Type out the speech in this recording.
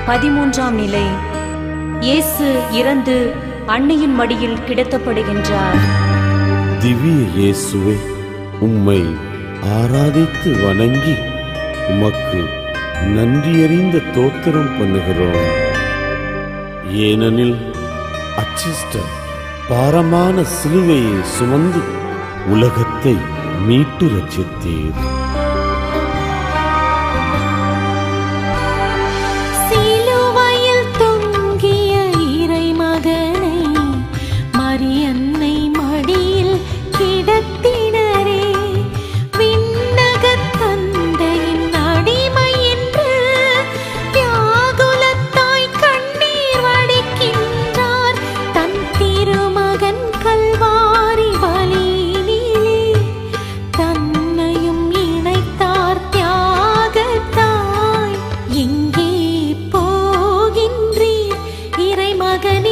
13ஆம் நிலை. இயேசு இறந்து அன்னையின் மடியில் கிடத்தப்படுகின்றார். திவ்ய இயேசுவே, உம்மை ஆராதித்து வணங்கி உமக்கு நன்றியறிந்த தோத்திரம் பண்ணுகிறோம். ஏனெனில் அச்சிஷ்ட பாரமான சிலுவையை சுமந்து உலகத்தை மீட்டு ரட்சித்தீர். மகன்